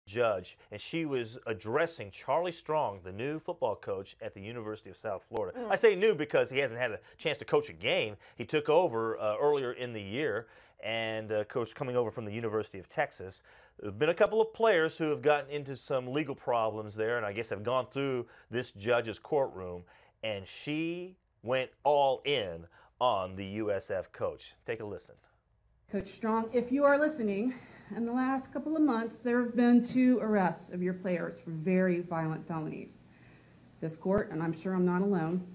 judge, and she was addressing Charlie Strong, the new football coach at the University of South Florida. I say new because he hasn't had a chance to coach a game. He took over earlier in the year, and coach coming over from the University of Texas. There have been a couple of players who have gotten into some legal problems there, and I guess have gone through this judge's courtroom, and she went all in on the USF coach. Take a listen. Coach Strong, if you are listening, in the last couple of months, there have been 2 arrests of your players for very violent felonies. This court, and I'm sure I'm not alone,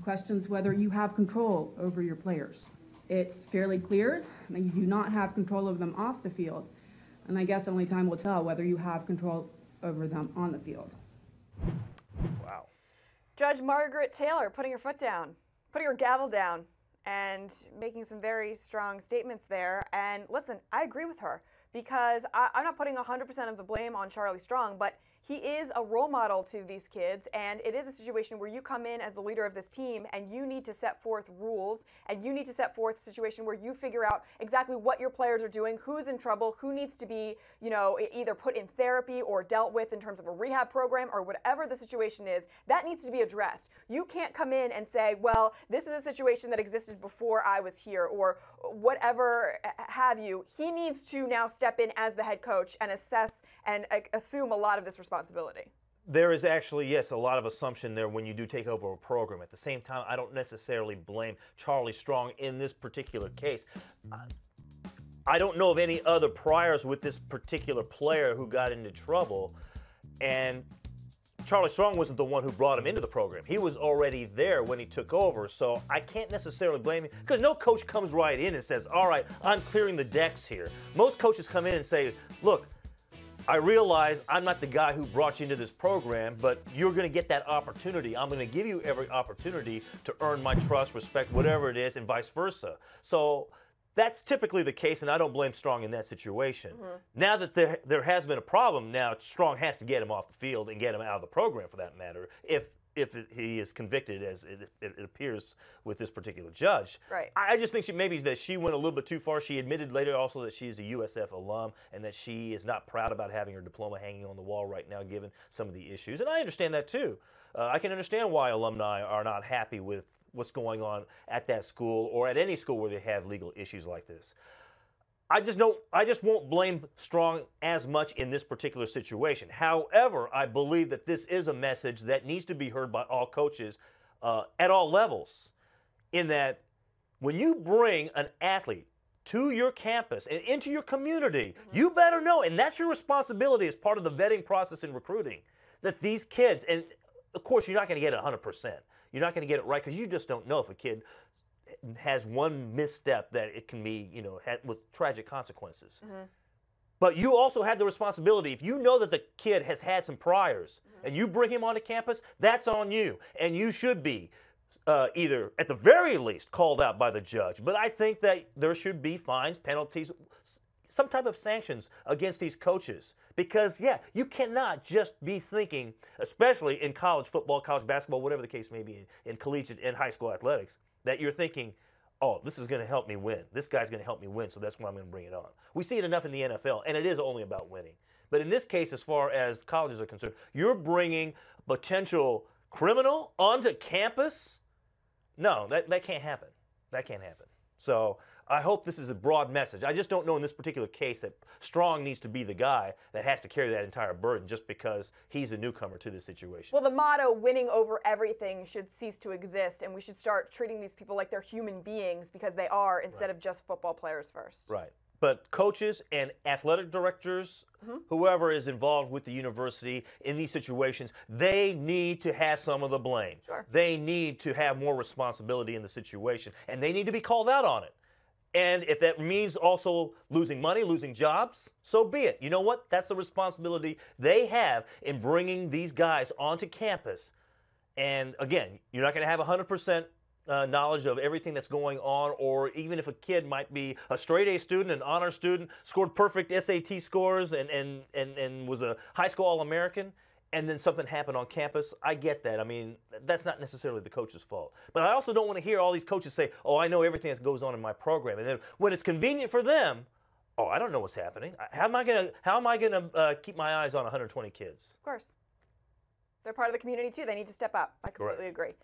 questions whether you have control over your players. It's fairly clear that you do not have control over them off the field, and I guess only time will tell whether you have control over them on the field. Wow. Judge Margaret Taylor putting her foot down, putting her gavel down, and making some very strong statements there. And listen, I agree with her, because I'm not putting 100% of the blame on Charlie Strong, but he is a role model to these kids, and it is a situation where you come in as the leader of this team and you need to set forth rules, and you need to set forth a situation where you figure out exactly what your players are doing, who's in trouble, who needs to be, either put in therapy or dealt with in terms of a rehab program or whatever the situation is. That needs to be addressed. You can't come in and say, well, this is a situation that existed before I was here, or whatever have you. He needs to now step in as the head coach and assess and assume a lot of this responsibility. There is actually, yes, a lot of assumption there when you do take over a program. At the same time, I don't necessarily blame Charlie Strong in this particular case. I don't know of any other priors with this particular player who got into trouble, and Charlie Strong wasn't the one who brought him into the program. He was already there when he took over, so I can't necessarily blame him, because no coach comes right in and says, all right, I'm clearing the decks here. Most coaches come in and say, look, I realize I'm not the guy who brought you into this program, but you're going to get that opportunity. I'm going to give you every opportunity to earn my trust, respect, whatever it is, and vice versa. So that's typically the case, and I don't blame Strong in that situation. Now that there has been a problem, now Strong has to get him off the field and get him out of the program, for that matter, if he is convicted, as it appears with this particular judge. Right. I just think maybe that she went a little bit too far. She admitted later also that she is a USF alum and that she is not proud about having her diploma hanging on the wall right now, given some of the issues. And I understand that too. I can understand why alumni are not happy with what's going on at that school or at any school where they have legal issues like this. I just won't blame Strong as much in this particular situation. However, I believe that this is a message that needs to be heard by all coaches at all levels, in that when you bring an athlete to your campus and into your community, you better know, and that's your responsibility as part of the vetting process in recruiting, that these kids, and of course you're not going to get it 100%. You're not going to get it right, because you just don't know if a kid has one misstep that it can be, with tragic consequences. But you also have the responsibility, if you know that the kid has had some priors and you bring him onto campus, that's on you. And you should be either, at the very least, called out by the judge. But I think that there should be fines, penalties, some type of sanctions against these coaches. Because, yeah, you cannot just be thinking, especially in college football, college basketball, whatever the case may be, in collegiate and high school athletics, that you're thinking, oh, this is going to help me win. This guy's going to help me win, so that's why I'm going to bring it on. We see it enough in the NFL, and it is only about winning. But in this case, as far as colleges are concerned, you're bringing a potential criminal onto campus? No, that can't happen. That can't happen. So I hope this is a broad message. I just don't know in this particular case that Strong needs to be the guy that has to carry that entire burden just because he's a newcomer to this situation. Well, the motto, winning over everything, should cease to exist, and we should start treating these people like they're human beings, because they are, instead of just football players first. Right. But coaches and athletic directors, whoever is involved with the university in these situations, they need to have some of the blame. Sure. They need to have more responsibility in the situation, and they need to be called out on it. And if that means also losing money, losing jobs, so be it. You know what? That's the responsibility they have in bringing these guys onto campus. And again, you're not going to have 100% knowledge of everything that's going on, or even if a kid might be a straight A student, an honor student, scored perfect SAT scores and was a high school All-American, and then something happened on campus, I get that. I mean, that's not necessarily the coach's fault. But I also don't want to hear all these coaches say, oh, I know everything that goes on in my program. And then when it's convenient for them, Oh, I don't know what's happening. How am I gonna keep my eyes on 120 kids? Of course. They're part of the community too. They need to step up. I completely agree.